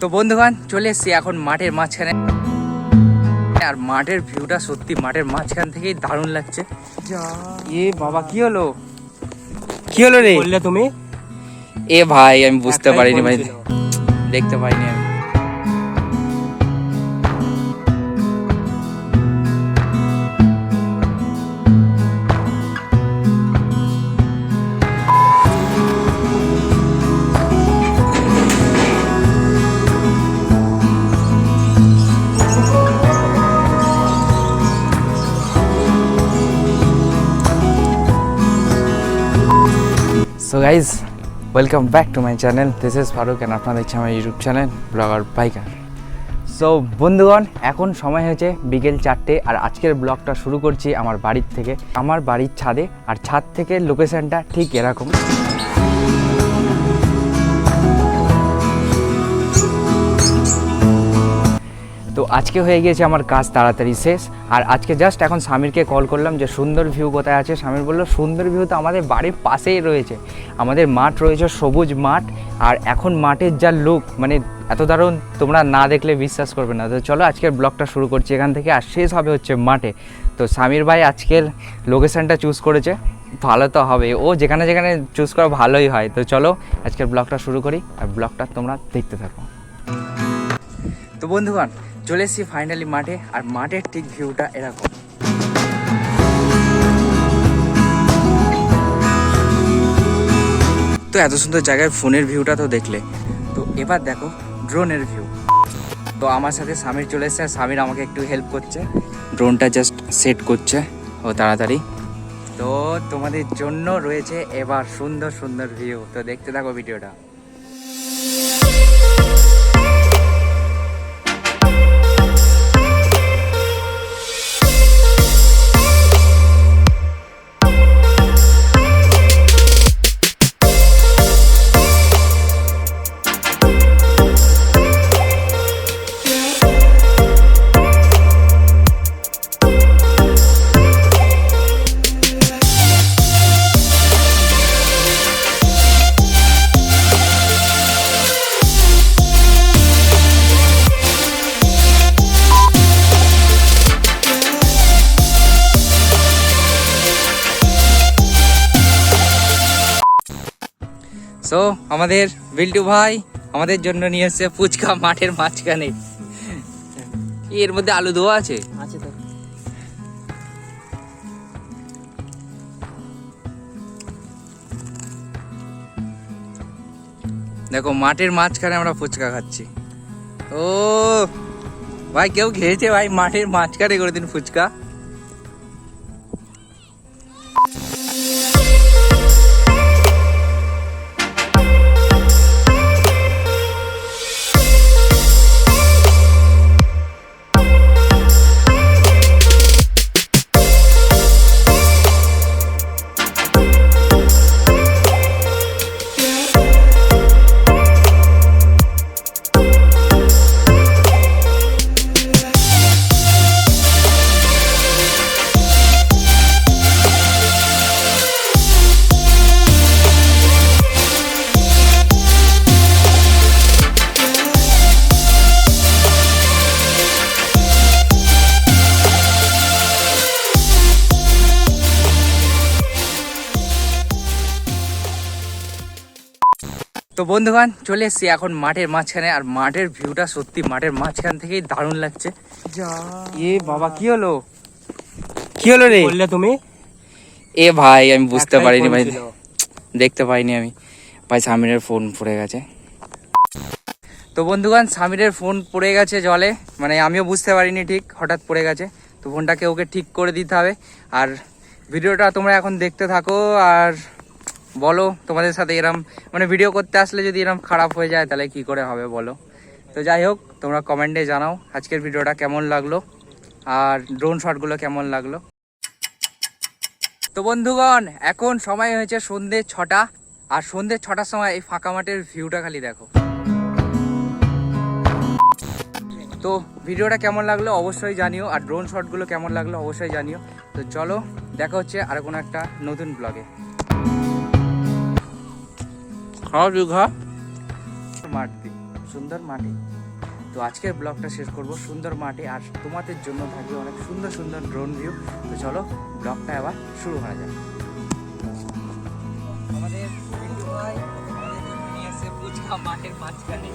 তো বন্ধুগণ চলে এসেছি এখন মাঠের মাঝখানে, আর মাঠের ভিউটা সত্যি মাঠের মাঝখান থেকেই দারুণ লাগছে। এ বাবা কি হলো, কি হলো রে? বললে তুমি? এ ভাই আমি বুঝতে পারিনি ভাই, দেখতে পাইনি আমি। So guys, welcome back to my channel. This is Farooq and আপনারা দেখছেন আমার ইউটিউব চ্যানেল VloggerBiker. সো বন্ধুগণ এখন সময় হয়েছে বিকেল 4টে, আর আজকের ব্লগটা শুরু করছি আমার বাড়ির থেকে, আমার বাড়ির ছাদে। আর ছাদ থেকে লোকেশনটা ঠিক এরকম। তো আজকে হয়ে গিয়েছে আমার কাজ তাড়াতাড়ি শেষ, আর আজকে জাস্ট এখন স্বামীরকে কল করলাম যে সুন্দর ভিউ কোথায় আছে। স্বামীর বললো সুন্দর ভিউ তো আমাদের বাড়ির পাশেই রয়েছে, আমাদের মাঠ রয়েছে, সবুজ মাঠ। আর এখন মাঠের যা লুক, মানে এত দারুণ, তোমরা না দেখলে বিশ্বাস করবে না। তো চলো আজকের ব্লগটা শুরু করছি এখান থেকে, আর শেষ হবে হচ্ছে মাঠে। তো স্বামীর ভাই আজকের লোকেশানটা চুজ করেছে, ভালো তো হবে, ও যেখানে যেখানে চুজ করা ভালোই হয়। তো চলো আজকের ব্লগটা শুরু করি, আর ব্লগটা তোমরা দেখতে থাকো। তো বন্ধুগণ চলে এসেছি ফাইনালি মাঠে, আর মাঠের ঠিক ভিউটা এরকম। তো এত সুন্দর জায়গায় ফোনের ভিউটা তো দেখলে, তো এবার দেখো ড্রোনের ভিউ। তো আমার সাথে স্বামীর চলে এসেছে, আর স্বামীর আমাকে একটু হেল্প করছে, ড্রোনটা জাস্ট সেট করছে ও তাড়াতাড়ি। তো তোমাদের জন্য রয়েছে এবার সুন্দর সুন্দর ভিউ, তো দেখতে থাকো ভিডিওটা। সো আমাদের বিল্টু ভাই আমাদের জন্য নিয়ে এসেছে ফুচকা মাঠের মাঝখানে। এর মধ্যে আলু দেওয়া আছে? তো দেখো মাঠের মাঝখানে আমরা ফুচকা খাচ্ছি। ও ভাই কেউ খেয়েছে ভাই মাঠের মাঝখানে করে দিন ফুচকা। তো বন্ধুগণ চলে এসেছি এখন মাঠের মাঝখানে, আর মাঠের ভিউটা সত্যি মাঠের মাঝখান থেকেই দারুণ লাগছে। এ বাবা কি হলো, কি হলো রে? বললে তুমি? এ ভাই আমি বুঝতে পারিনি ভাই, দেখতে পাইনি আমি ভাই। স্বামীরের ফোন পড়ে গেছে। তো বন্ধুগণ স্বামীরের ফোন পড়ে গেছে জলে, মানে আমিও বুঝতে পারিনি ঠিক, হঠাৎ পড়ে গেছে। তো ফোনটাকে ওকে ঠিক করে দিতে হবে, আর ভিডিওটা তোমরা এখন দেখতে থাকো। আর বলো তোমাদের সাথে এরম মানে ভিডিও করতে আসলে যদি এরম খারাপ হয়ে যায় তাহলে কি করে হবে বলো। তো যাই হোক তোমরা কমেন্টে জানাও আজকের ভিডিওটা কেমন লাগলো, আর ড্রোন শটগুলো কেমন লাগলো। তো বন্ধুগণ এখন সময় হয়েছে সন্ধ্যে 6টা, আর সন্ধ্যে 6টার সময় এই ফাঁকা মাঠের ভিউটা খালি দেখো। তো ভিডিওটা কেমন লাগলো অবশ্যই জানিও, আর ড্রোন শটগুলো কেমন লাগলো অবশ্যই জানিও। তো চলো দেখা হচ্ছে আর কোনো একটা নতুন ব্লগে। খাওয়া মাঠ দি সুন্দর মাঠে। তো আজকের ব্লগটা শেষ করব সুন্দর মাঠে, আর তোমাদের জন্য থাকবে অনেক সুন্দর সুন্দর ড্রোন ভিউ। তো চলো ব্লগটা আবার শুরু করা যাক। আমাদের বিট্টু ভাই আমাদের জন্য নিয়ে এসেছে ফুচকা মাঠের মাঝখানে।